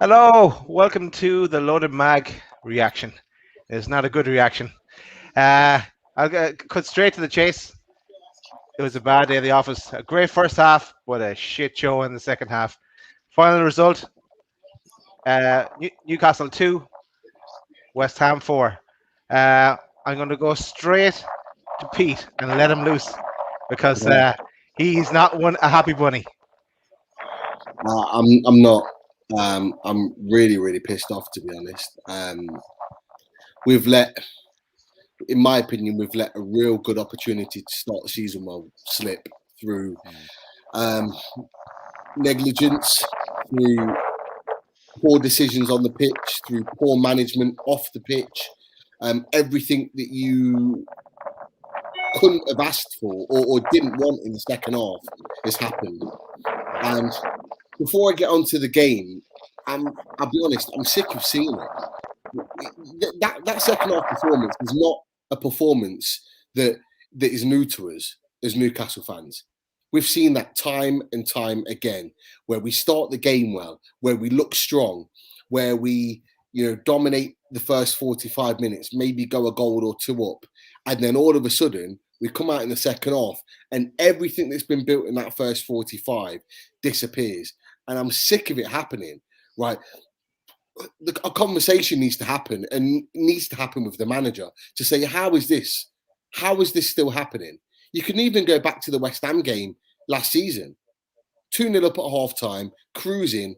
Hello, welcome to the Loaded Mag reaction. It's not a good reaction. Uh, I'll cut straight to the chase. It was a bad day at the office. A great first half, but a shit show in the second half. Final result: Newcastle 2, West Ham 4. I'm going to go straight to Pete and let him loose because Right. he's not a happy bunny. I'm not. I'm really pissed off, to be honest. We've let, in my opinion, we've let a real good opportunity to start the season well slip through um, negligence, through poor decisions on the pitch, through poor management off the pitch. Everything that you couldn't have asked for or didn't want in the second half has happened. And before I get onto the game, I'll be honest, I'm sick of seeing that second half performance is not a performance that is new to us as Newcastle fans. We've seen that time and time again, where we start the game well, where we look strong, where we dominate the first 45 minutes, maybe go a goal or two up, and then all of a sudden we come out in the second half and everything that's been built in that first 45 disappears. And I'm sick of it happening. Right, a conversation needs to happen and needs to happen with the manager to say, how is this? How is this still happening? You can even go back to the West Ham game last season. 2-0 up at half time, cruising,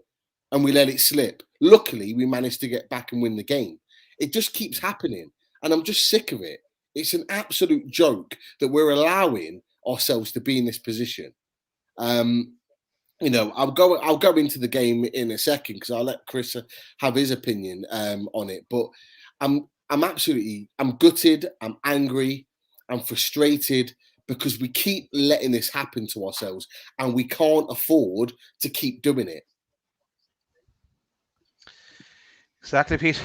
and we let it slip. Luckily, we managed to get back and win the game. It just keeps happening. And I'm just sick of it. It's an absolute joke that we're allowing ourselves to be in this position. Um, I'll go into the game in a second because I'll let Chris have his opinion on it. But I'm gutted, I'm angry, I'm frustrated because we keep letting this happen to ourselves and we can't afford to keep doing it. Exactly, Pete.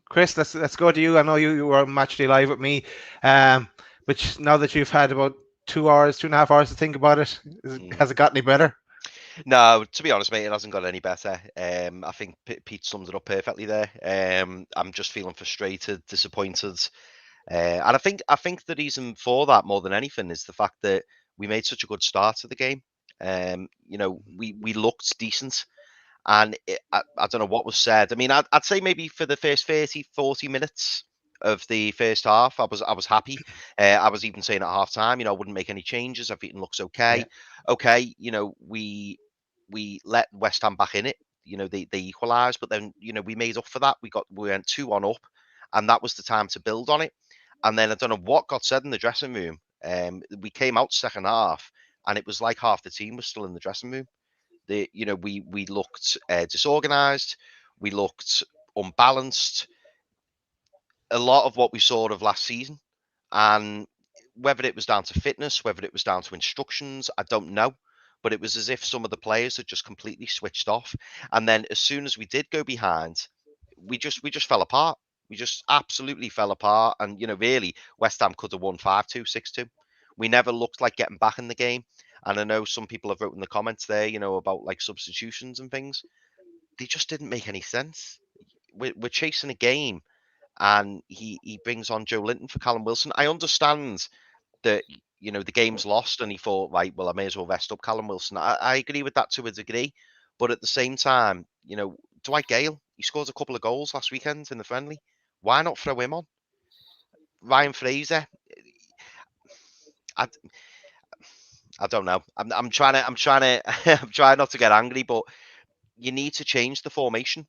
Chris, let's go to you. I know you were match day live with me, but now that you've had about 2 hours, 2.5 hours to think about it, Mm. has it got any better? No, to be honest, mate, it hasn't got any better. I think Pete summed it up perfectly there. I'm just feeling frustrated, disappointed, and I think the reason for that more than anything is the fact that we made such a good start to the game. We looked decent, and I don't know what was said. I mean, I'd say maybe for the first 30, 40 minutes of the first half, I was happy. I was even saying at half time, I wouldn't make any changes. Everything looks Yeah. okay. Okay, we let West Ham back in it. They equalised, but then we made up for that. We went 2-1 up, and that was the time to build on it. And then I don't know what got said in the dressing room. We came out second half, and it was like half the team was still in the dressing room. We looked disorganised, we looked unbalanced. A lot of what we saw of last season, and whether it was down to fitness, whether it was down to instructions, I don't know. But it was as if some of the players had just completely switched off. And then as soon as we did go behind, we just fell apart. We just absolutely fell apart. And really, West Ham could have won 5-2, 6-2. We never looked like getting back in the game. And I know some people have wrote in the comments there, about like substitutions and things. They just didn't make any sense. We're chasing a game, and he brings on Joe Linton for Callum Wilson. I understand that the game's lost, and he thought, right, well, I may as well rest up Callum Wilson. I agree with that to a degree, but at the same time, Dwight Gale, he scored a couple of goals last weekend in the friendly. Why not throw him on? Ryan Fraser, I, I don't know. I'm trying to I'm trying not to get angry, but you need to change the formation.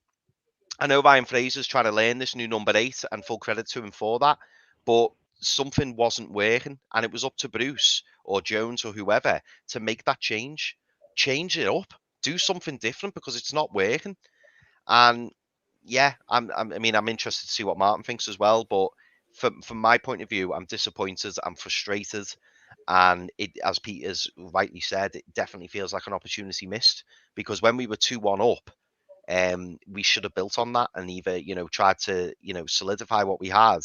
I know Ryan Fraser's trying to learn this new number 8, and full credit to him for that. But something wasn't working, and it was up to Bruce or Jones or whoever to make that change. Change it up. Do something different because it's not working. And yeah, I'm interested to see what Martin thinks as well. But from my point of view, I'm disappointed. I'm frustrated. And it, as Peter's rightly said, it definitely feels like an opportunity missed because when we were 2-1 up, we should have built on that and either tried to solidify what we had,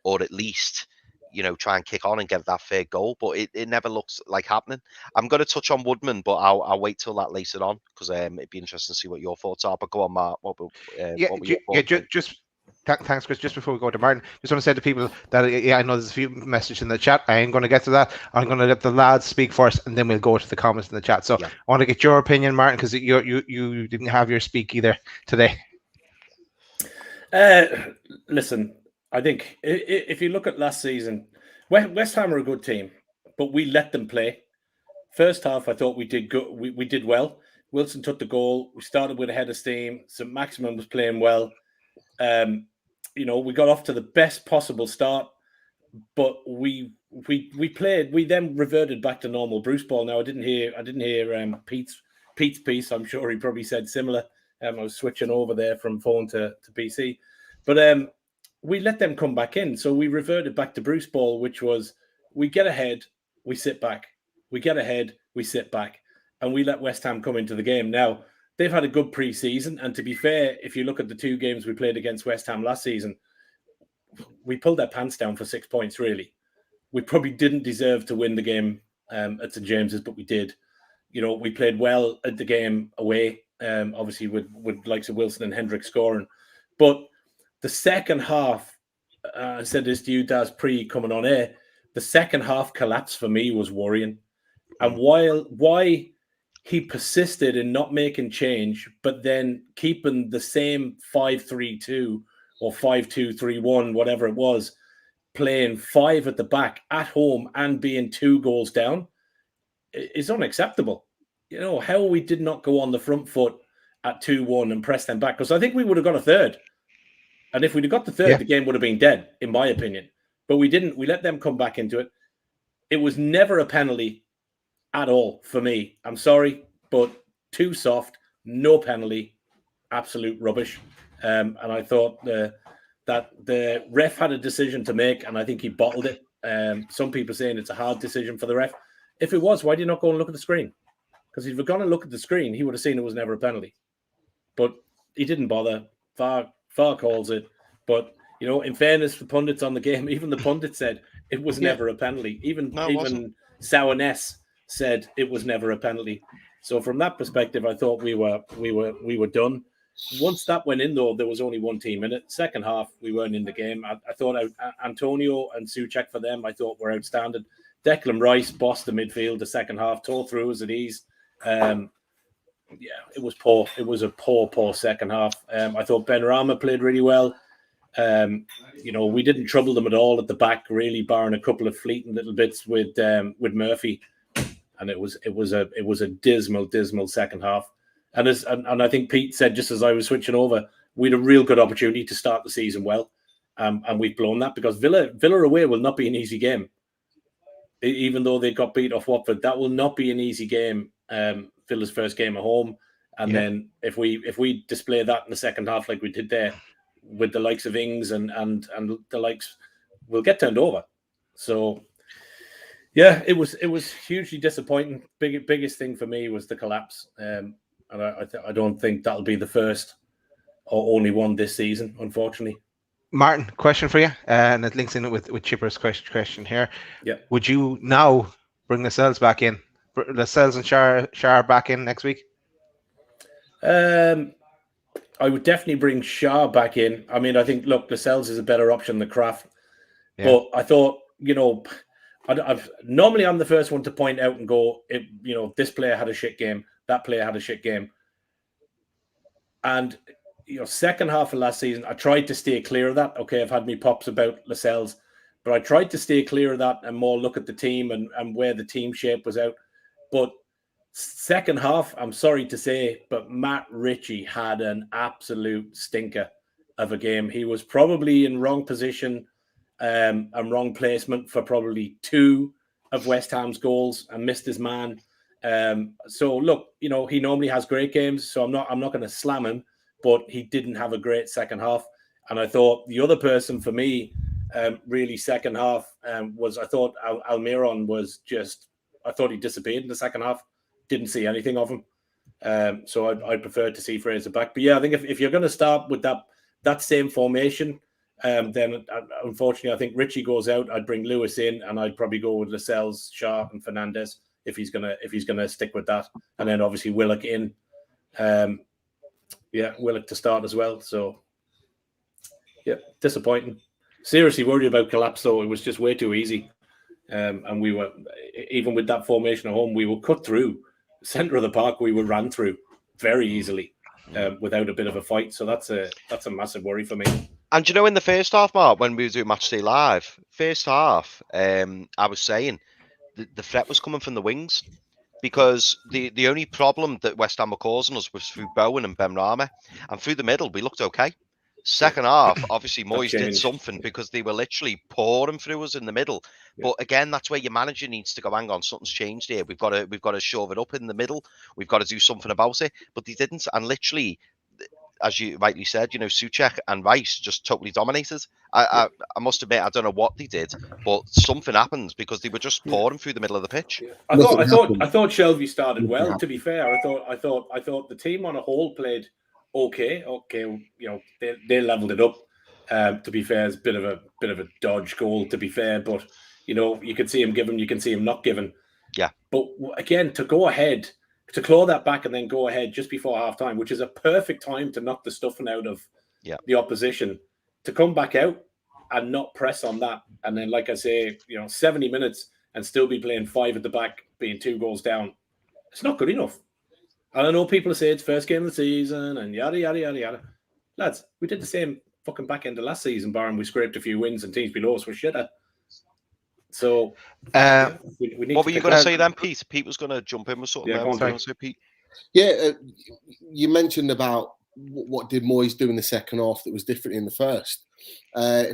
or at least try and kick on and get that third goal, but it never looks like happening. I'm going to touch on Woodman, but I'll wait till that later on, because it'd be interesting to see what your thoughts are. But go on, Mark. What were your thoughts? Thanks, Chris. Just before we go to Martin, just want to say to people that I know there's a few messages in the chat. I ain't going to get to that. I'm going to let the lads speak first, and then we'll go to the comments in the chat. So I want to get your opinion, Martin, because you didn't have your speak either today. Listen, I think if you look at last season, West Ham are a good team, but we let them play. First half, I thought we did good. We did well. Wilson took the goal. We started with a head of steam. St. Maximin was playing well. We got off to the best possible start, but we played. We then reverted back to normal Bruce ball. Now I didn't hear Pete's piece. I'm sure he probably said similar. I was switching over there from phone to PC, but we let them come back in. So we reverted back to Bruce ball, which was we get ahead, we sit back. We get ahead, we sit back, and we let West Ham come into the game. Now, they've had a good pre-season, and to be fair, if you look at the 2 games we played against West Ham last season, we pulled their pants down for 6 points, really. We probably didn't deserve to win the game at St. James's, but we did. We played well at the game away, obviously with likes of Wilson and Hendrick scoring. But the second half, I said this to you, Daz, coming on air, the second half collapse for me was worrying. And why he persisted in not making change, but then keeping the same 5-3-2 or 5-2-3-1, whatever it was, playing 5 at the back at home and being 2 goals down is unacceptable. How we did not go on the front foot at 2-1 and press them back, because I think we would have got a third. And if we'd have got the third, the game would have been dead, in my opinion. But we didn't. We let them come back into it. It was never a penalty at all for me. I'm sorry, but too soft, no penalty, absolute rubbish. And I thought that the ref had a decision to make, and I think he bottled it. Some people saying it's a hard decision for the ref. If it was, why did you not go and look at the screen? Because if he'd gone and look at the screen, he would have seen it was never a penalty. But he didn't bother. VAR calls it. But, in fairness, the pundits on the game, even the pundits said it was never a penalty. Even Sourness said it was never a penalty. So from that perspective, I thought we were done. Once that went in, though, there was only one team in it. Second half, we weren't in the game. I thought Antonio and Souček for them, I thought were outstanding. Declan Rice bossed the midfield the second half, tore through us at ease. It was poor. It was a poor second half. I thought Benrahma played really well. We didn't trouble them at all at the back, really, barring a couple of fleeting little bits with Murphy. And it was a dismal second half. And I think Pete said, just as I was switching over, we had a real good opportunity to start the season well, and we've blown that, because Villa away will not be an easy game. Even though they got beat off Watford, that will not be an easy game. Villa's first game at home, and then if we display that in the second half like we did there with the likes of Ings and the likes, we'll get turned over. So. Yeah, it was hugely disappointing. Biggest thing for me was the collapse, and I don't think that'll be the first or only one this season, unfortunately. Martin, question for you, and it links in with Chipper's question here. Yeah, would you now bring Lascelles back in? Lascelles and Shar back in next week? I would definitely bring Shah back in. I mean, I think Lascelles is a better option than Kraft, but I thought normally I'm the first one to point out and go, this player had a shit game, that player had a shit game. And, second half of last season, I tried to stay clear of that. Okay, I've had me pops about Lascelles, but I tried to stay clear of that and more look at the team and where the team shape was out. But second half, I'm sorry to say, but Matt Ritchie had an absolute stinker of a game. He was probably in wrong position and wrong placement for probably 2 of West Ham's goals and missed his man. So look, he normally has great games, so I'm not going to slam him, but he didn't have a great second half. And I thought the other person for me, really second half, was, I thought Almiron was just, I thought he disappeared in the second half. Didn't see anything of him. So I'd prefer to see Fraser back. But yeah, I think if you're going to start with that same formation, Then unfortunately, I think Richie goes out. I'd bring Lewis in, and I'd probably go with Lascelles, Sharp, and Fernandez if he's gonna stick with that. And then obviously Willock in. Willock to start as well. So yeah, disappointing. Seriously worried about collapse though. It was just way too easy. And we were, even with that formation at home, we were cut through the center of the park. We were ran through very easily without a bit of a fight. So that's a massive worry for me. And in the first half, Mark, when we were doing Matchday Live, first half, I was saying the threat was coming from the wings, because the only problem that West Ham were causing us was through Bowen and Benrahma, and through the middle we looked okay. Second half, obviously Moyes did something, because they were literally pouring through us in the middle. Yeah. But again, that's where your manager needs to go, hang on, something's changed here. We've got to shove it up in the middle. We've got to do something about it. But they didn't, and literally, as you rightly said, Souček and Rice just totally dominated. I must admit, I don't know what they did, but something happened, because they were just pouring through the middle of the pitch. Yeah. I thought Shelby started well. To be fair, I thought the team on a whole played okay. They leveled it up. To be fair, it's a bit of a dodge goal. To be fair, but you can see him giving, you can see him not giving. Yeah. But again, to go ahead, to claw that back and then go ahead just before half time, which is a perfect time to knock the stuffing out of the opposition, to come back out and not press on that. And then, like I say, 70 minutes and still be playing 5 at the back, being 2 goals down. It's not good enough. And I know people say it's first game of the season and yada, yada, yada, yada. Lads, we did the same fucking back end of last season, barring we scraped a few wins and teams below us were shit at. So, we need what were you going to say then, Pete? Pete was going to jump in with something. Pete. Yeah, you mentioned about what did Moyes do in the second half that was different in the first.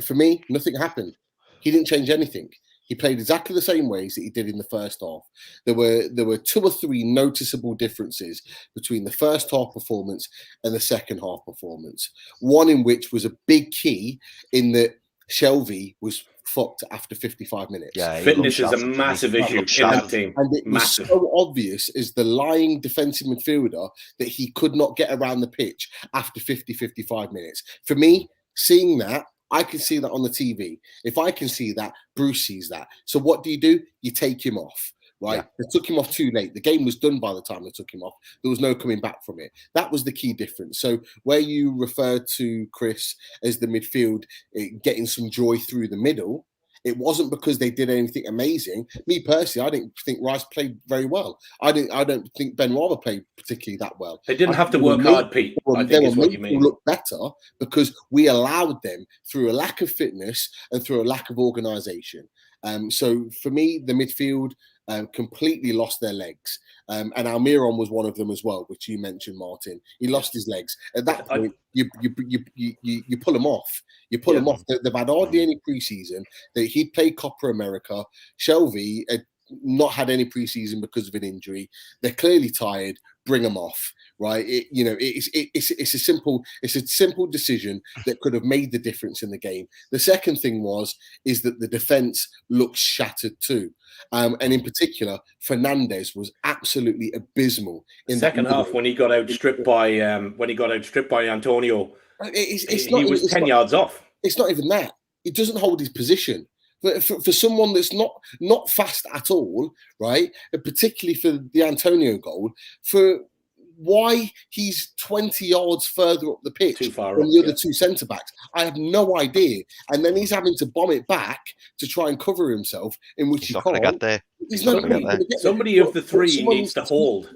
For me, nothing happened. He didn't change anything. He played exactly the same ways that he did in the first half. There were 2 or 3 noticeable differences between the first half performance and the second half performance. One in which was a big key in that Shelby was fucked after 55 minutes. Yeah, fitness is a massive issue in that team. And it was so obvious as the lying defensive midfielder that he could not get around the pitch after 55 minutes. For me, seeing that, I can see that on the TV. If I can see that, Bruce sees that. So what do? You take him off, right? Yeah. They took him off too late. The game was done by the time they took him off. There was no coming back from it. That was the key difference. So where you referred to, Chris, as the midfield getting some joy through the middle, it wasn't because they did anything amazing. Me personally, I didn't think Rice played very well. I don't think Benrahma played particularly that well. They didn't have to work hard, Pete. I think is what you mean. Look better because we allowed them through a lack of fitness and through a lack of organisation. So for me, the midfield completely lost their legs. And Almiron was one of them as well, which you mentioned, Martin. He lost his legs. At that point, you pull him off. You pull him off. They've had hardly any preseason. He'd played Copa America. Shelby had not had any preseason because of an injury. They're clearly tired. Bring them off, right? It's a simple decision that could have made the difference in the game. The second thing is that the defense looks shattered too, and in particular, Fernandez was absolutely abysmal in the second half when he got outstripped by Antonio. He was 10 yards off. It's not even that. He doesn't hold his position. For someone that's not fast at all, right? And particularly for the Antonio goal, for why he's 20 yards further up the pitch from the other 2 centre backs, I have no idea. And then he's having to bomb it back to try and cover himself, in which he's not going to get there. He's not going to get there. Somebody of the 3 needs to hold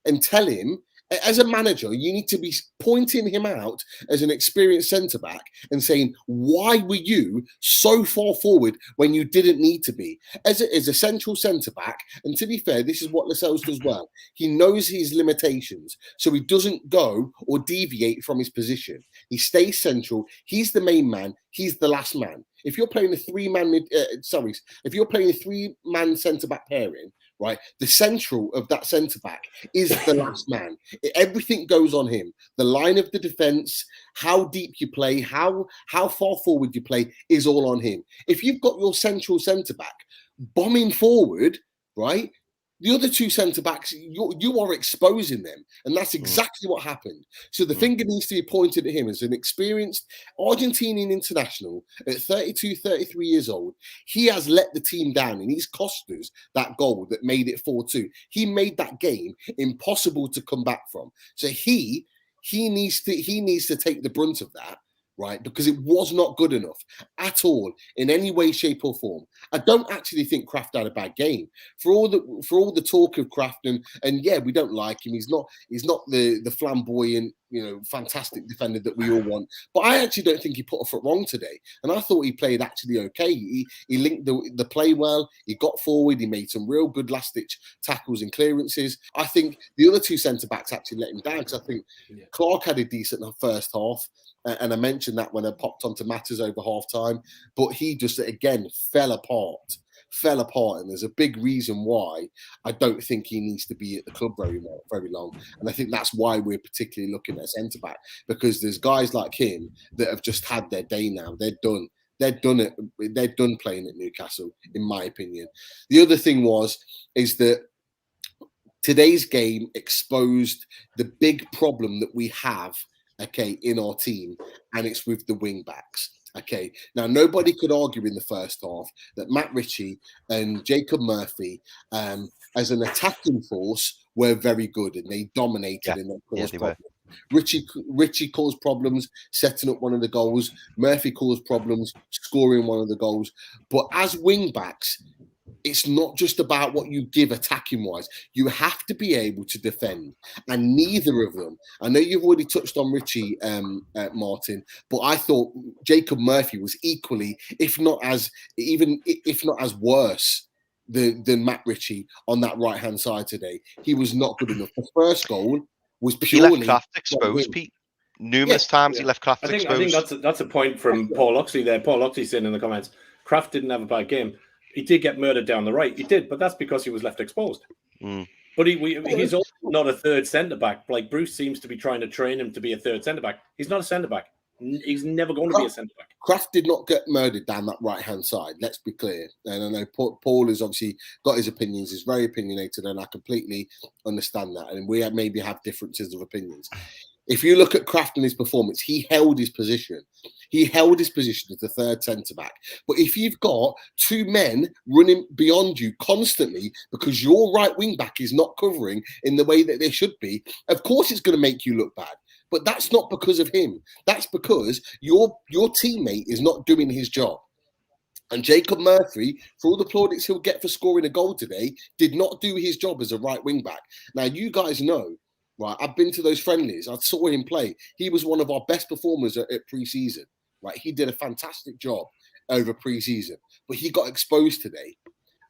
and tell him. As a manager, you need to be pointing him out as an experienced centre-back and saying, why were you so far forward when you didn't need to be? As a central centre-back, and to be fair, this is what Lascelles does well. He knows his limitations, so he doesn't go or deviate from his position. He stays central. He's the main man. He's the last man. If you're playing a 3-man centre-back pairing, right, the central of that centre-back is the last man. Everything goes on him. The line of the defence, how deep you play, how far forward you play is all on him. If you've got your central centre-back bombing forward, right, The other two centre-backs, you are exposing them. And that's exactly what happened. So the finger needs to be pointed at him as an experienced Argentinian international at 32, 33 years old. He has let the team down, and he's cost us that goal that made it 4-2. He made that game impossible to come back from. So he needs to take the brunt of that, right? Because it was not good enough at all in any way, shape, or form. I don't actually think Kraft had a bad game. For all the talk of Kraft, and yeah, we don't like him. He's not the flamboyant, fantastic defender that we all want. But I actually don't think he put a foot wrong today. And I thought he played actually okay. He linked the play well. He got forward. He made some real good last-ditch tackles and clearances. I think the other two centre-backs actually let him down, because I think Clark had a decent first half. And I mentioned that when I popped onto Matters over half-time. But he just, again, fell apart. And there's a big reason why I don't think he needs to be at the club very long. And I think that's why we're particularly looking at centre back, because there's guys like him that have just had their day now. They're done. They're done playing at Newcastle, in my opinion. The other thing is that today's game exposed the big problem that we have, in our team, and it's with the wing backs. Okay, now nobody could argue in the first half that Matt Ritchie and Jacob Murphy, as an attacking force, were very good, and they dominated and they caused problems. Ritchie caused problems setting up one of the goals. Murphy caused problems scoring one of the goals. But as wing backs, it's not just about what you give attacking wise. You have to be able to defend, and neither of them. I know you've already touched on Ritchie, Martin, but I thought Jacob Murphy was equally, if not as worse than Matt Ritchie on that right hand side today. He was not good enough. The first goal was purely. He left Kraft exposed, Pete. Numerous times he left Kraft exposed. I think that's a point from Paul Oxley there. Paul Oxley said in the comments, Kraft didn't have a bad game. He did get murdered down the right. He did, but that's because he was left exposed. But he's also not a third centre-back. Like Bruce seems to be trying to train him to be a third centre-back. He's not a centre-back. He's never going to be a centre-back. Kraft did not get murdered down that right-hand side. Let's be clear. And I know Paul has obviously got his opinions. He's very opinionated, and I completely understand that. And we maybe have differences of opinions. If you look at Kraft and his performance, he held his position. He held his position as the third centre-back. But if you've got two men running beyond you constantly because your right wing-back is not covering in the way that they should be, of course it's going to make you look bad. But that's not because of him. That's because your teammate is not doing his job. And Jacob Murphy, for all the plaudits he'll get for scoring a goal today, did not do his job as a right wing-back. Now, you guys know, right, I've been to those friendlies. I saw him play. He was one of our best performers at pre-season. Right, he did a fantastic job over pre-season, but he got exposed today,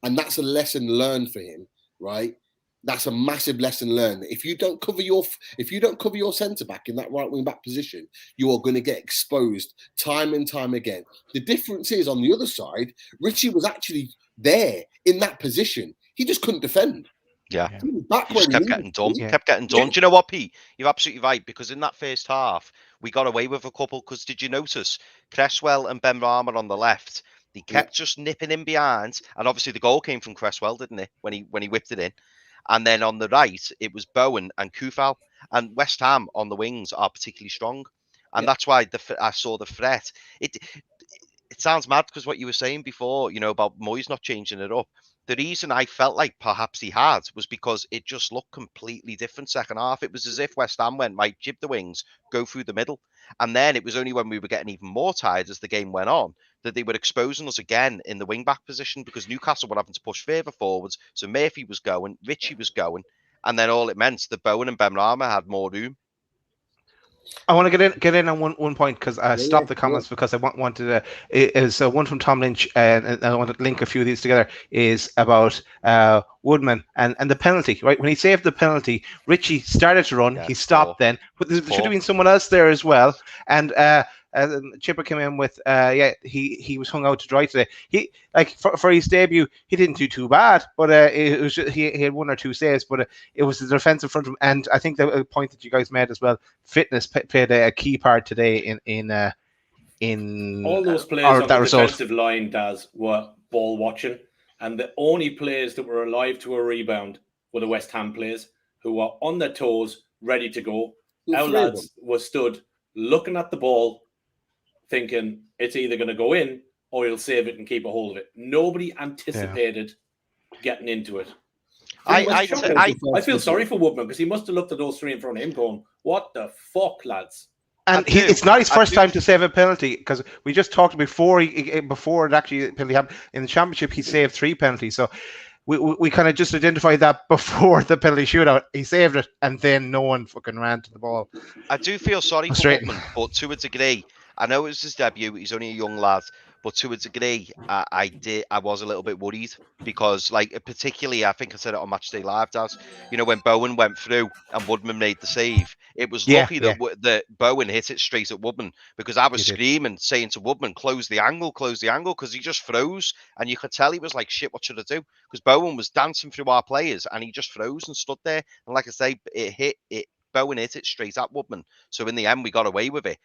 and that's a lesson learned for him. Right, that's a massive lesson learned. If you don't cover your centre back in that right wing back position, you are going to get exposed time and time again. The difference is on the other side, Ritchie was actually there in that position. He just couldn't defend. Yeah, he just kept getting done. Kept getting done. Do you know what, Pete? You're absolutely right, because in that first half, we got away with a couple. Because did you notice Cresswell and Ben Rama on the left? They kept just nipping in behind, and obviously the goal came from Cresswell, didn't it? When he whipped it in, and then on the right it was Bowen and Kufal, and West Ham on the wings are particularly strong, and that's why I saw the threat. It sounds mad because what you were saying before, about Moyes not changing it up. The reason I felt like perhaps he had was because it just looked completely different second half. It was as if West Ham went, right, jib the wings, go through the middle. And then it was only when we were getting even more tired as the game went on that they were exposing us again in the wing-back position, because Newcastle were having to push further forwards. So Murphy was going, Ritchie was going, and then all it meant that Bowen and Ben Rama had more room. I want to get in on one point, because I stopped the comments because I wanted to. Is one from Tom Lynch, and I want to link a few of these together. Is about Woodman and the penalty. Right, when he saved the penalty, Ritchie started to run. He stopped then, but there should have been someone else there as well. And Chipper came in with he was hung out to dry today. He for his debut, he didn't do too bad, but it was just, he had one or two saves, but it was the defense in front of him. And I think the point that you guys made as well, fitness played a key part today in all those players on the defensive line were ball watching, and the only players that were alive to a rebound were the West Ham players who were on their toes, ready to go. All Our three of lads were stood looking at the ball, thinking it's either going to go in or he'll save it and keep a hold of it. Nobody anticipated getting into it. I feel sorry for Woodman because he must have looked at those three in front of him going, what the fuck, lads? And it's not his first time to save a penalty, because we just talked before it actually penalty happened in the championship. He saved 3 penalties, so we kind of just identified that before the penalty shootout. He saved it, and then no one fucking ran to the ball. I do feel sorry for Woodman, but to a degree, I know it was his debut. He's only a young lad, but to a degree, I was a little bit worried because, like, particularly, I think I said it on Matchday Live, Daz. You know, when Bowen went through and Woodman made the save, it was lucky that Bowen hit it straight at Woodman, because I was screaming, saying to Woodman, close the angle, because he just froze, and you could tell he was like, shit, what should I do? Because Bowen was dancing through our players, and he just froze and stood there. And like I say, Bowen hit it straight at Woodman. So in the end, we got away with it.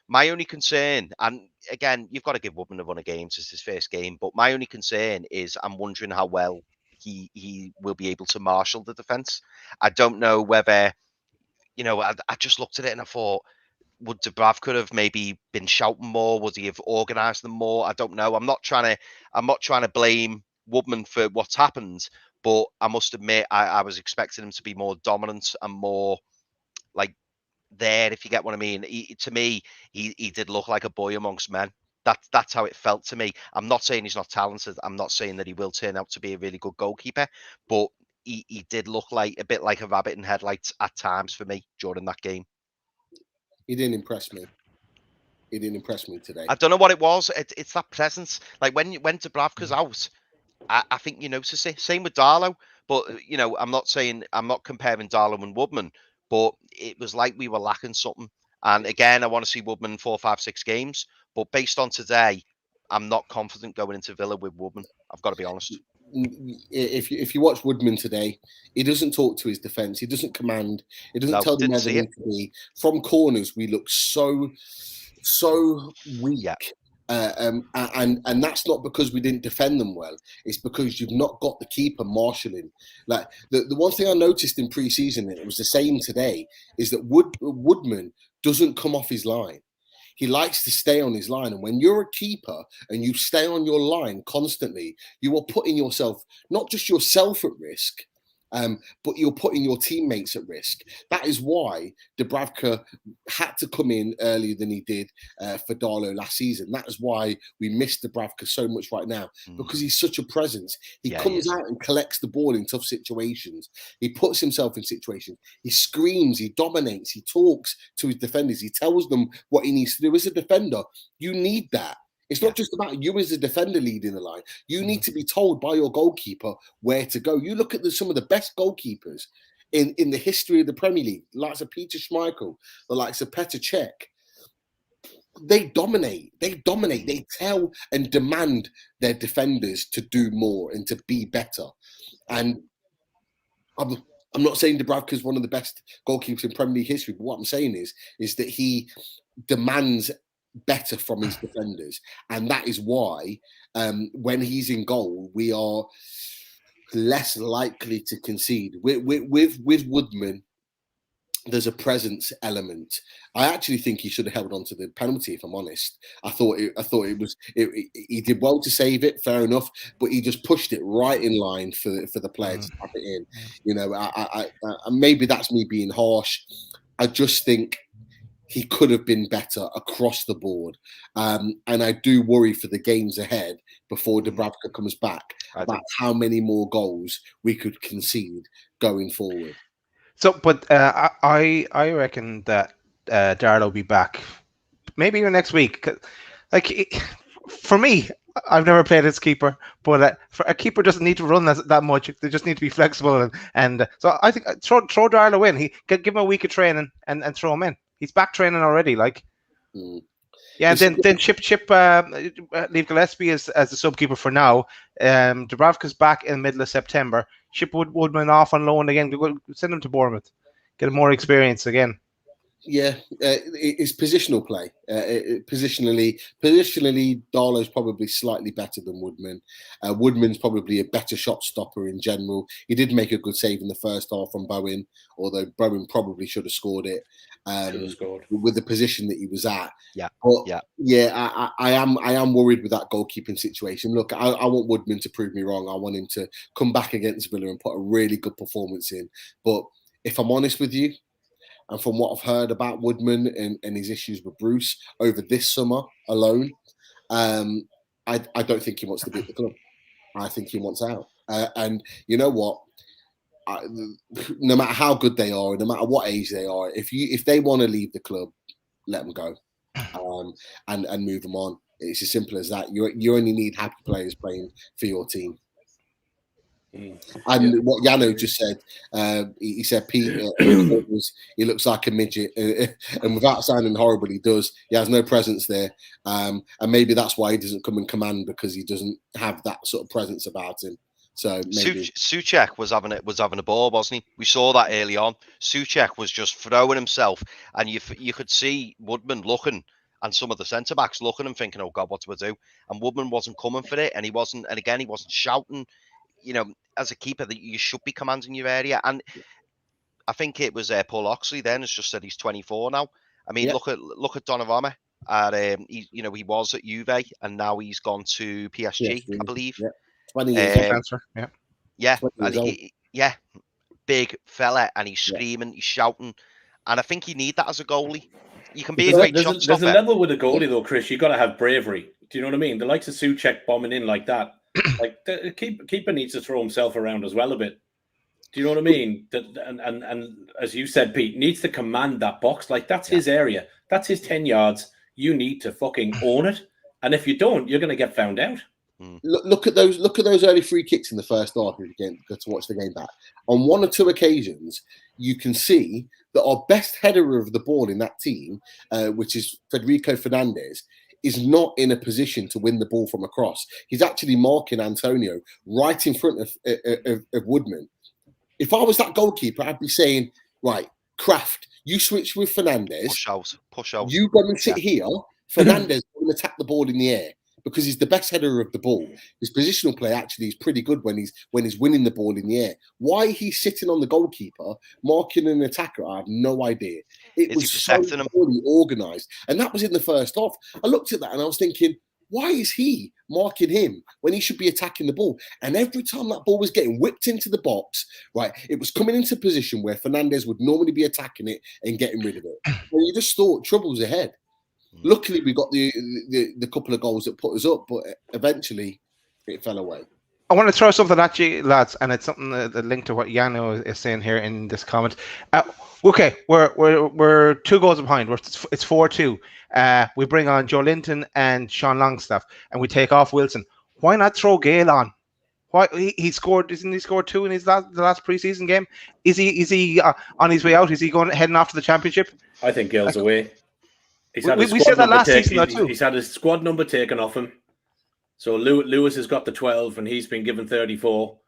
My only concern, and again, you've got to give Woodman a run of games. It's his first game, but my only concern is I'm wondering how well he will be able to marshal the defence. I don't know whether, you know, I just looked at it and I thought, would Dubravka have maybe been shouting more? Would he have organised them more? I don't know. I'm not trying to blame Woodman for what's happened, but I must admit I was expecting him to be more dominant and more like there, if you get what I mean. To me, he did look like a boy amongst men. That's how it felt to me. I'm not saying he's not talented. I'm not saying that he will turn out to be a really good goalkeeper, but he did look like a bit like a rabbit in headlights at times for me during that game. He didn't impress me. He didn't impress me today. I don't know what it was. It's that presence. Like when Dubravka's out, I think you notice it. Same with Darlow. But, you know, I'm not comparing Darlow and Woodman, but it was like we were lacking something. And again, I want to see Woodman 4, 5, 6 games. But based on today, I'm not confident going into Villa with Woodman. I've got to be honest. If you watch Woodman today, he doesn't talk to his defence. He doesn't command. He doesn't tell them where they need to be. From corners, we look so weak. Yeah. And that's not because we didn't defend them well. It's because you've not got the keeper marshalling. Like the one thing I noticed in pre-season, and it was the same today, is that Woodman doesn't come off his line. He likes to stay on his line. And when you're a keeper and you stay on your line constantly, you are putting yourself, not just yourself at risk, but you're putting your teammates at risk. That is why Dubravka had to come in earlier than he did for Darlow last season. That is why we miss Dubravka so much right now, because he's such a presence. He comes out and collects the ball in tough situations. He puts himself in situations. He screams, he dominates, he talks to his defenders. He tells them what he needs to do. As a defender, you need that. It's not just about you as a defender leading the line. You need to be told by your goalkeeper where to go. You look at some of the best goalkeepers in the history of the Premier League, the likes of Peter Schmeichel, the likes of Petr Cech. They dominate. They tell and demand their defenders to do more and to be better. And I'm not saying Dubravka is one of the best goalkeepers in Premier League history, but what I'm saying is that he demands better from his defenders, and that is why when he's in goal, we are less likely to concede. With Woodman, there's a presence element. I actually think he should have held on to the penalty. If I'm honest, I thought he did well to save it. Fair enough, but he just pushed it right in line for the player to tap it in. You know, I maybe that's me being harsh. I just think he could have been better across the board. And I do worry for the games ahead before Dubravka comes back about how many more goals we could concede going forward. So, but I reckon that Darlow will be back maybe even next week. Like, for me, I've never played as keeper, but for a keeper doesn't need to run that much. They just need to be flexible. And so I think throw Darlow in. He give him a week of training and throw him in. He's back training already, like. Yeah, and then Chip leave Gillespie as the sub-keeper for now. Dubravka's back in the middle of September. Chip Woodman off on loan again. Send him to Bournemouth. Get more experience again. Yeah, it's positional play. Positionally, Darlow's probably slightly better than Woodman. Woodman's probably a better shot stopper in general. He did make a good save in the first half from Bowen, although Bowen probably should have scored it with the position that he was at. Yeah, but I am worried with that goalkeeping situation. Look, I want Woodman to prove me wrong. I want him to come back against Villa and put a really good performance in. But if I'm honest with you, and from what I've heard about Woodman and his issues with Bruce over this summer alone, I don't think he wants to be at the club. I think he wants out. And you know what? No matter how good they are, no matter what age they are, if they want to leave the club, let them go, and move them on. It's as simple as that. You only need happy players playing for your team. And what Yano just said, he said Pete, he looks like a midget, and without sounding horrible, he does. He has no presence there, and maybe that's why he doesn't come in command, because he doesn't have that sort of presence about him. So maybe Souček was having a ball, wasn't he? We saw that early on. Souček was just throwing himself, and you could see Woodman looking, and some of the centre backs looking and thinking, "Oh God, what do I do?" And Woodman wasn't coming for it, and he wasn't shouting. You know, as a keeper, that you should be commanding your area. And I think it was Paul Oxley then has just said he's 24 now. I mean, look at Donnarumma. He was at Juve and now he's gone to PSG, I believe. 20 years transfer. Big fella, and he's screaming, he's shouting, and I think you need that as a goalie. You can be a great shot stopper. There's a level with a goalie though, Chris. You got to have bravery. Do you know what I mean? The likes of Souček bombing in like that. Like the keeper needs to throw himself around as well a bit. Do you know what I mean? And as you said, Pete needs to command that box. Like that's his area. That's his 10 yards. You need to fucking own it. And if you don't, you're going to get found out. Look at those early free kicks in the first half. If you go to watch the game back, on one or two occasions, you can see that our best header of the ball in that team, which is Federico Fernandez, is not in a position to win the ball from across. He's actually marking Antonio right in front of Woodman. If I was that goalkeeper, I'd be saying, right, Kraft, you switch with Fernandez. Push out. You go and sit here. Fernandez will attack the ball in the air because he's the best header of the ball. His positional play actually is pretty good when he's winning the ball in the air. Why he's sitting on the goalkeeper marking an attacker, I have no idea. It was so poorly organised, and that was in the first half. I looked at that and I was thinking, why is he marking him when he should be attacking the ball? And every time that ball was getting whipped into the box, right, it was coming into position where Fernandez would normally be attacking it and getting rid of it. Well, you just thought trouble's ahead. Luckily, we got the couple of goals that put us up, but eventually it fell away. I want to throw something at you, lads, and it's something that linked to what Yano is saying here in this comment. Okay, we're 2 goals behind. It's 4-2. We bring on Joe Linton and Sean Longstaff, and we take off Wilson. Why not throw Gale on? Why he scored? Isn't he scored 2 in the last preseason game? Is he on his way out? Is he heading off to the championship? I think Gale's away. We said that last season too. He's had his squad number taken off him. So Lewis has got the 12 and he's been given 34.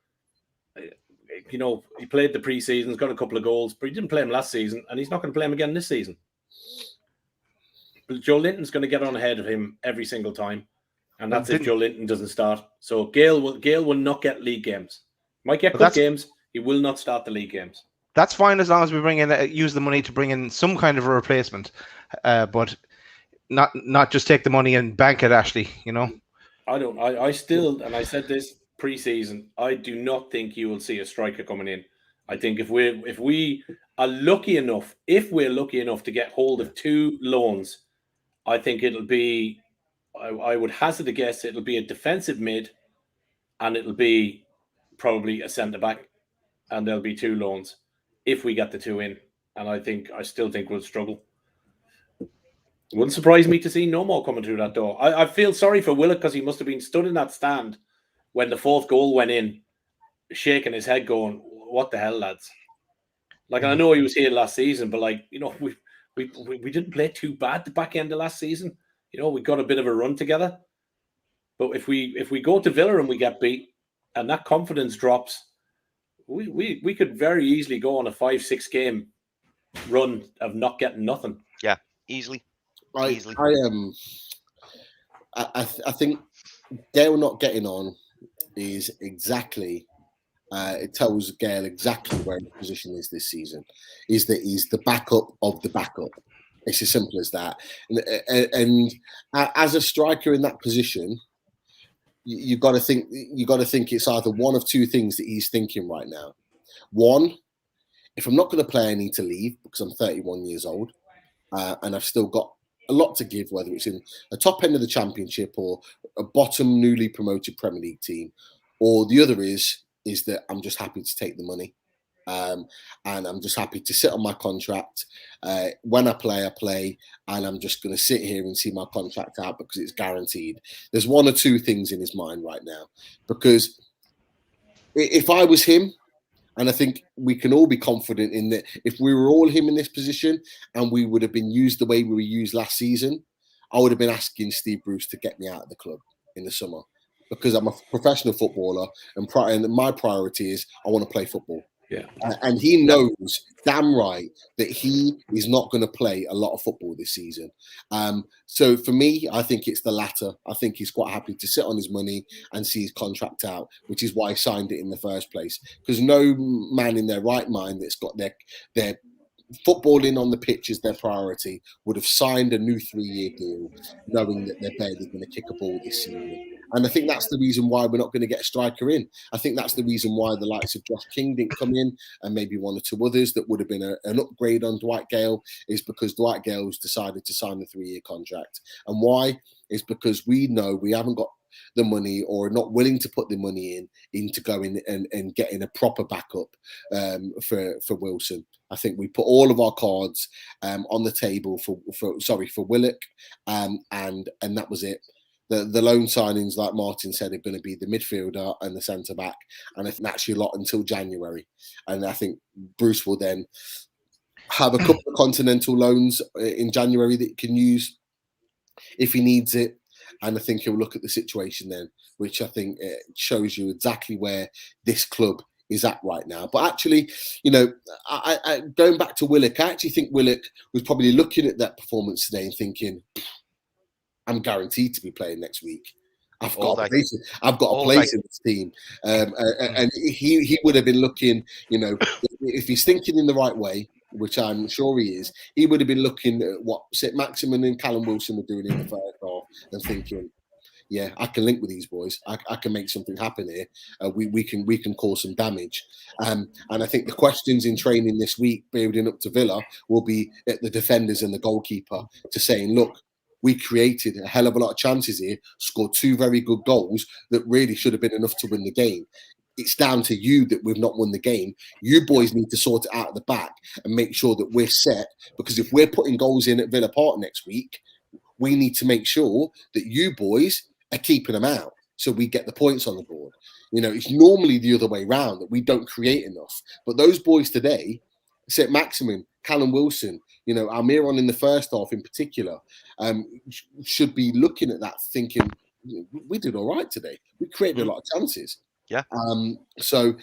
You know, he played the preseason, he's got a couple of goals, but he didn't play him last season and he's not going to play him again this season. But Joe Linton's going to get on ahead of him every single time. And that's if Joe Linton doesn't start. So Gale will not get league games. Might get good games. He will not start the league games. That's fine as long as we use the money to bring in some kind of a replacement. But not just take the money and bank it, Ashley, you know? I still, and I said this pre-season, I do not think you will see a striker coming in. I think if we are lucky enough, to get hold of 2 loans, I think it'll be, I would hazard a guess, it'll be a defensive mid and it'll be probably a centre-back and there'll be 2 loans if we get the 2 in. And I still think we'll struggle. It wouldn't surprise me to see no more coming through that door. I feel sorry for Willock because he must have been stood in that stand when the 4th goal went in, shaking his head going, what the hell, lads? Like, I know he was here last season, but like, you know, we didn't play too bad the back end of last season. You know, we got a bit of a run together. But if we go to Villa and we get beat and that confidence drops, we could very easily go on a 5-6 game run of not getting nothing. Yeah, easily. I Easily. think Gale not getting on is exactly. It tells Gale exactly where his position is this season. Is that he's the backup of the backup. It's as simple as that. And as a striker in that position, you got to think. You got to think it's either one of two things that he's thinking right now. One, if I'm not going to play, I need to leave because I'm 31 years old, and I've still got a lot to give, whether it's in a top end of the Championship or a bottom newly promoted Premier League team, or the other is that I'm just happy to take the money, and I'm just happy to sit on my contract. When I play, and I'm just going to sit here and see my contract out because it's guaranteed. There's one or two things in his mind right now, because if I was him, and I think we can all be confident in that if we were all him in this position and we would have been used the way we were used last season, I would have been asking Steve Bruce to get me out of the club in the summer because I'm a professional footballer and my priority is I want to play football. Yeah. And he knows damn right that he is not going to play a lot of football this season. So for me, I think it's the latter. I think he's quite happy to sit on his money and see his contract out, which is why he signed it in the first place. Because no man in their right mind that's got their footballing on the pitch is their priority would have signed a new 3-year deal knowing that they're barely going to kick a ball this season. And I think that's the reason why we're not going to get a striker in. I think that's the reason why the likes of Josh King didn't come in and maybe one or two others that would have been an upgrade on Dwight Gale is because Dwight Gale's decided to sign the 3-year contract. And why? Is because we know we haven't got the money or not willing to put the money into going and getting a proper backup for Wilson. I think we put all of our cards on the table for Willock, and that was it. The loan signings, like Martin said, are going to be the midfielder and the centre back, and I think that's your lot until January. And I think Bruce will then have a couple of continental loans in January that he can use if he needs it. And I think he'll look at the situation then, which I think shows you exactly where this club is at right now. But actually, I going back to Willock, I actually think Willock was probably looking at that performance today and thinking, I'm guaranteed to be playing next week. I've got a place in this team. And he would have been looking, if he's thinking in the right way, which I'm sure he is, he would have been looking at what St. Maximin and Callum Wilson were doing in the first half and thinking, yeah, I can link with these boys. I can make something happen here. We can cause some damage. And I think the questions in training this week, building up to Villa, will be at the defenders and the goalkeeper to saying, look, we created a hell of a lot of chances here, scored 2 very good goals that really should have been enough to win the game. It's down to you that we've not won the game. You boys need to sort it out at the back and make sure that we're set, because if we're putting goals in at Villa Park next week, we need to make sure that you boys are keeping them out so we get the points on the board. It's normally the other way around, that we don't create enough. But those boys today, St. Maximin, Callum Wilson, Almiron in the first half in particular, should be looking at that thinking, we did all right today. We created a lot of chances. Yeah. So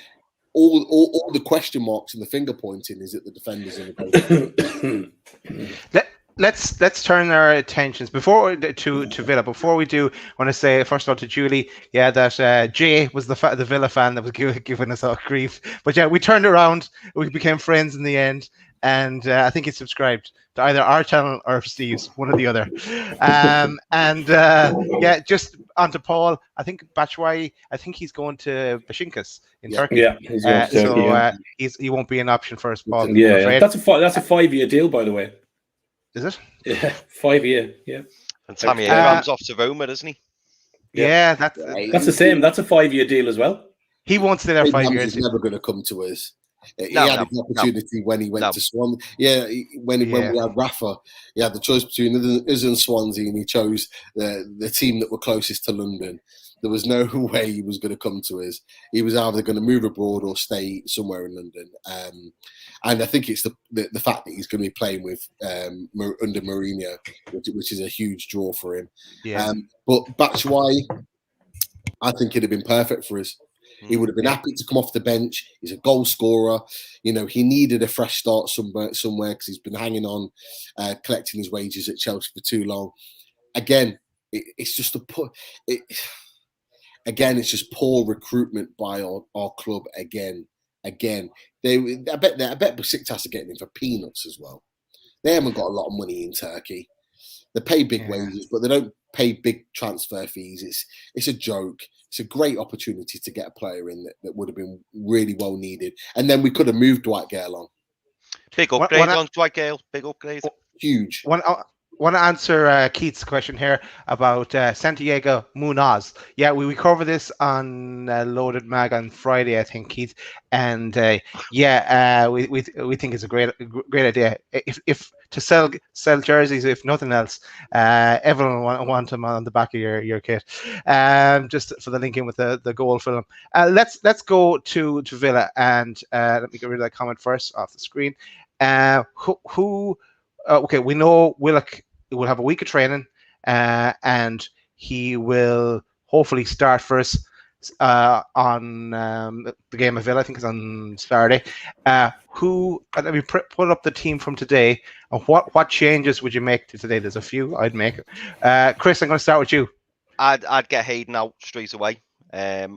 all the question marks and the finger pointing is at the defenders and the goalkeepers. Let's turn our attentions to Villa. Before we do, I want to say first of all to Julie, that Jay was the Villa fan that was giving us all grief. But yeah, we turned around, we became friends in the end, and I think he subscribed to either our channel or Steve's, one or the other. Just on to Paul. I think Batshuayi, I think he's going to Besiktas in Turkey. Yeah, he's going to Turkey, he won't be an option for us, Paul. Yeah, that's a 5-year deal, by the way. Is it? Yeah, 5-year. Yeah. And Tammy Abraham's off to Roma, isn't he? Yeah, that's the same. That's a 5-year deal as well. He won't stay there 5 years. He's never going to come to us. He had the opportunity when he went to Swansea. Yeah, when we had Rafa, he had the choice between us and Swansea, and he chose the team that were closest to London. There was no way he was going to come to us. He was either going to move abroad or stay somewhere in London. And I think it's the fact that he's going to be playing with under Mourinho, which is a huge draw for him. Yeah. But Batshuayi, I think it'd have been perfect for us. He would have been happy to come off the bench. He's a goal scorer. You know, he needed a fresh start somewhere because he's been hanging on, collecting his wages at Chelsea for too long. Again, it's just it's just poor recruitment by our club again. I bet Besiktas are getting him for peanuts as well. They haven't got a lot of money in Turkey. They pay big wages, but they don't pay big transfer fees. It's a joke. It's a great opportunity to get a player in that would have been really well needed. And then we could have moved Dwight Gale on. Big upgrade on Dwight Gale. Big upgrade. Huge. Want to answer Keith's question here about Santiago Munoz. Yeah, we covered this on Loaded Mag on Friday, I think, Keith. And we think it's a great idea. If to sell jerseys, if nothing else, everyone want them on the back of your kit. Just for the link in with the goal film. Let's go to Villa, and let me get rid of that comment first off the screen. Okay, we know Willock will have a week of training, and he will hopefully start for us on the game of Villa. I think it's on Saturday. Let me put up the team from today. And what changes would you make to today? There's a few I'd make. Chris, I'm going to start with you. I'd get Hayden out straight away. I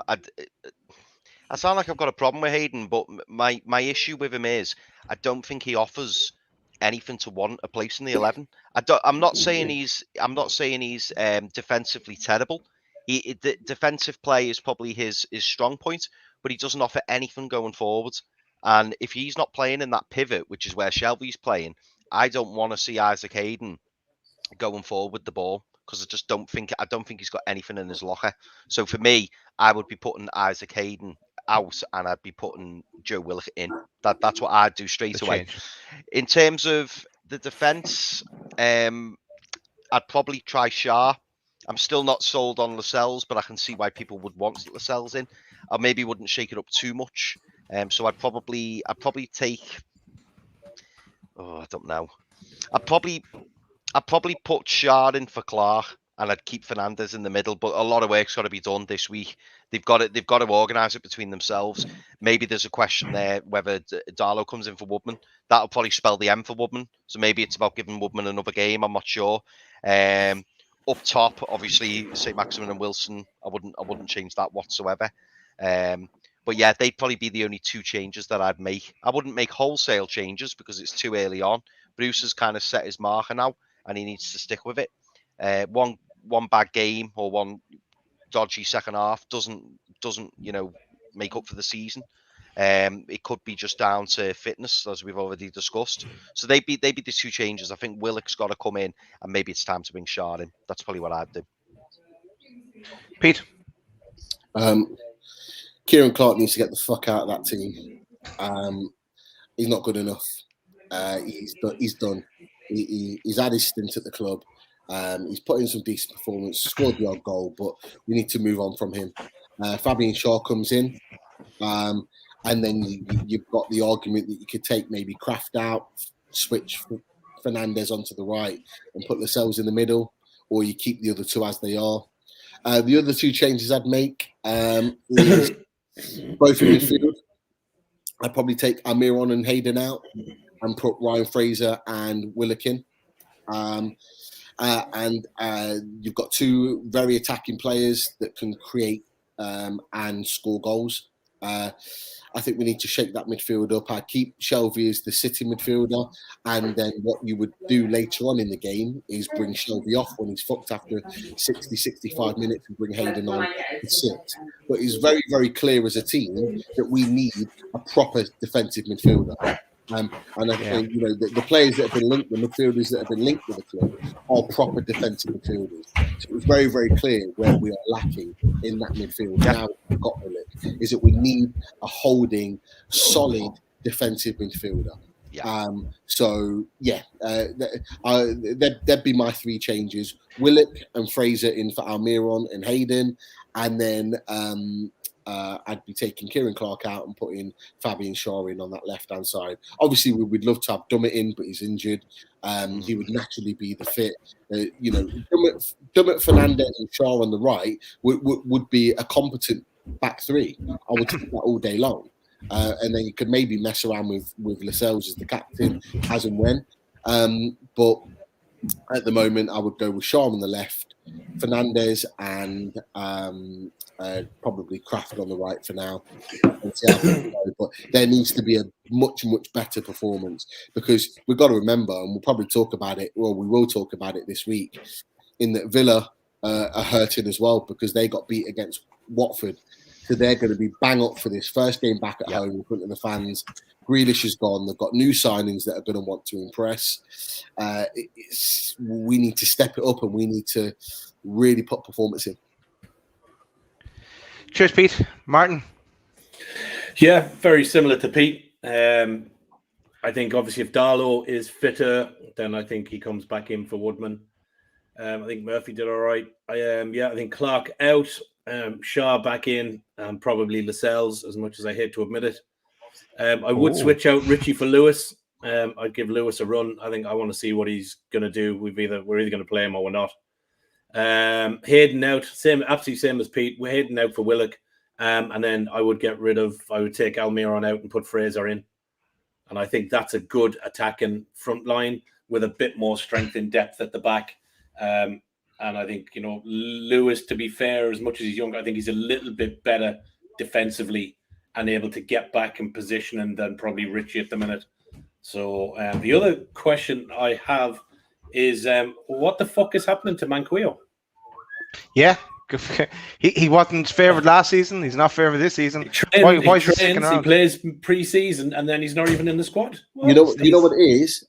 sound like I've got a problem with Hayden, but my issue with him is I don't think he offers anything to want a place in the 11. I'm not saying he's defensively terrible. The defensive play is probably his strong point, but he doesn't offer anything going forward. And if he's not playing in that pivot, which is where Shelby's playing, I don't want to see Isaac Hayden going forward with the ball, because I don't think he's got anything in his locker. So for me, I would be putting Isaac Hayden out and I'd be putting Joe Willock in. That's what I'd do straight away. In terms of the defence, I'd probably try Shah. I'm still not sold on Lascelles, but I can see why people would want Lascelles in. I maybe wouldn't shake it up too much. So I'd probably take. I don't know. I'd probably put Shah in for Clark, and I'd keep Fernandez in the middle. But a lot of work's got to be done this week. They've got to organise it between themselves. Maybe there's a question there whether Darlow comes in for Woodman. That'll probably spell the M for Woodman. So maybe it's about giving Woodman another game. I'm not sure. Up top, obviously, St. Maximin and Wilson. I wouldn't change that whatsoever. But yeah, they'd probably be the only two changes that I'd make. I wouldn't make wholesale changes because it's too early on. Bruce has kind of set his marker now, and he needs to stick with it. One bad game or one dodgy second half doesn't make up for the season. It could be just down to fitness, as we've already discussed. So they'd be the two changes. I think Willock's got to come in, and maybe it's time to bring Shah in. That's probably what I'd do. Pete? Kieran Clark needs to get the fuck out of that team. He's not good enough. He's done. He's had his stint at the club. He's put in some decent performance, scored the odd goal, but we need to move on from him. Fabian Shaw comes in, and then you've got the argument that you could take maybe Kraft out, switch Fernandez onto the right, and put Lascelles in the middle, or you keep the other two as they are. The other two changes I'd make is both in midfield. I'd probably take Almiron and Hayden out and put Ryan Fraser and Willock in. And you've got two very attacking players that can create and score goals. I think we need to shake that midfield up. I keep Shelby as the sitting midfielder, and then what you would do later on in the game is bring Shelby off when he's fucked after 60, 65 minutes and bring Hayden on to sit. But it's very, very clear as a team that we need a proper defensive midfielder. And I think the players that have been linked, the midfielders that have been linked with the club, are proper defensive midfielders. So it was very, very clear where we are lacking in that midfield. Now we've got the link, is that we need a holding, solid defensive midfielder. That'd be my three changes: Willock and Fraser in for Almiron and Hayden, and then I'd be taking Kieran Clark out and putting Fabian Shaw in on that left-hand side. Obviously, we'd love to have Dummett in, but he's injured. He would naturally be the fit. Dummett, Fernandez and Shaw on the right would be a competent back three. I would take that all day long. And then you could maybe mess around with Lascelles as the captain as and when. But at the moment, I would go with Shaw on the left, Fernandez, and probably Crawford on the right for now. And see how things go. But there needs to be a much, much better performance, because we've got to remember, and we'll probably talk about it, well, we will talk about it this week, in that Villa are hurting as well because they got beat against Watford. So they're going to be bang up for this first game back at home in front of the fans. Grealish is gone. They've got new signings that are going to want to impress. We need to step it up, and we need to really put performance in. Cheers, Pete. Martin? Yeah, very similar to Pete. I think obviously if Darlow is fitter, then I think he comes back in for Woodman. I think Murphy did all right. I think Clark out. Shaw back in, and probably Lascelles, as much as I hate to admit it. I would switch out Richie for Lewis. I'd give Lewis a run. I think I want to see what he's going to do. We're either going to play him or we're not. Hayden out, absolutely same as Pete. We're Hayden out for Willock. And then I would take Almiron out and put Fraser in. And I think that's a good attacking front line with a bit more strength in depth at the back. And I think, Lewis, to be fair, as much as he's young, I think he's a little bit better defensively and able to get back in position than probably Richie at the minute. So the other question I have is, what the fuck is happening to Manquillo? Yeah, he wasn't favoured last season. He's not favoured this season. He plays pre-season, and then he's not even in the squad. You know what it is?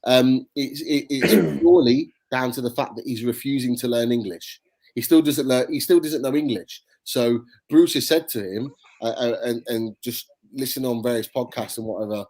It's purely down to the fact that he's refusing to learn English. He still doesn't know English. So Bruce has said to him, and just listen on various podcasts and whatever,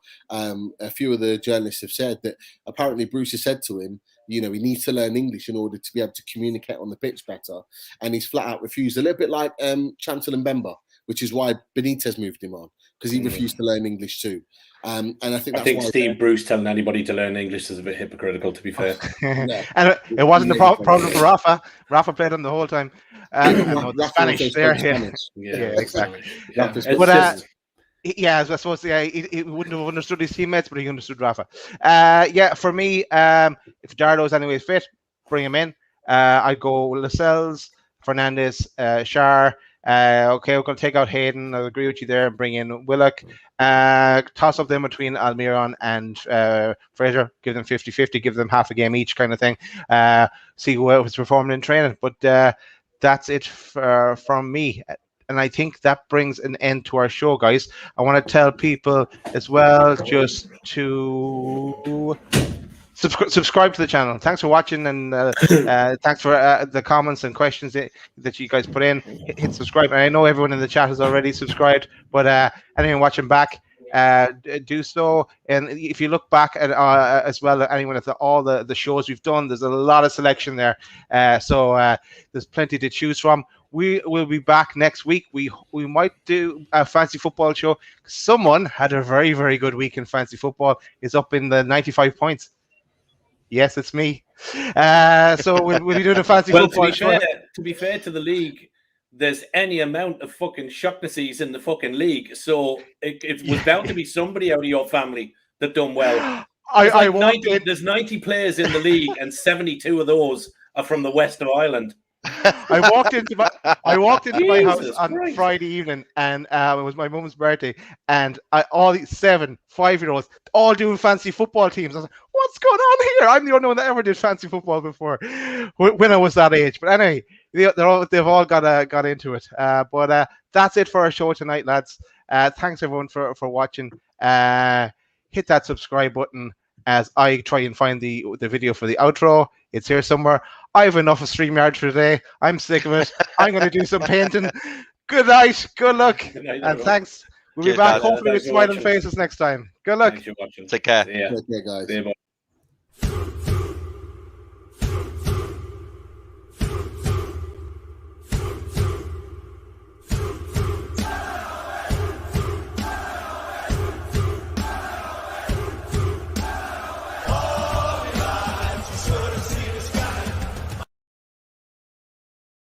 a few of the journalists have said that apparently Bruce has said to him, he needs to learn English in order to be able to communicate on the pitch better. And he's flat out refused, a little bit like Chancellor Mbemba, which is why Benitez moved him on, because he refused to learn English too. And I think why Steve Bruce telling anybody to learn English is a bit hypocritical, to be fair. Yeah. And it wasn't the problem for Rafa. Rafa played him the whole time. The Spanish there. Yeah, exactly. Yeah. I suppose he wouldn't have understood his teammates, but he understood Rafa. For me, if Darlow's anyway fit, bring him in. I'd go Lascelles, Fernandez, Schär. We're going to take out Hayden. I agree with you there and bring in Willock. Toss up them between Almiron and Fraser. Give them 50-50. Give them half a game each, kind of thing. See who was performing in training. But that's it from me. And I think that brings an end to our show, guys. I want to tell people as well just to subscribe to the channel. Thanks for watching, and thanks for the comments and questions that you guys put in. Hit subscribe. And I know everyone in the chat has already subscribed, but anyone watching back, do so. And if you look back at as well, anyone at all the shows we've done, there's a lot of selection there. So there's plenty to choose from. We will be back next week. We might do a fancy football show. Someone had a very, very good week in fancy football. Is up in the 95 points. Yes, it's me. So we'll be doing a fancy football show. To be fair to the league, there's any amount of fucking shocknesses in the fucking league. So it was bound to be somebody out of your family that done well. There's 90 players in the league, and 72 of those are from the west of Ireland. I walked into my house on Friday evening, and it was my mum's birthday, and all these 7 5-year-olds all doing fancy football teams. I was like, what's going on here? I'm the only one that ever did fancy football before when I was that age. But anyway, they've all got into it. But that's it for our show tonight, lads. Thanks everyone for watching. Hit that subscribe button as I try and find the video for the outro. It's here somewhere. I have enough of StreamYard for today. I'm sick of it. I'm going to do some painting. Good night. Good luck. Good night, and thanks. We'll be back hopefully with smiling faces next time. Good luck. Take care. Take care, guys.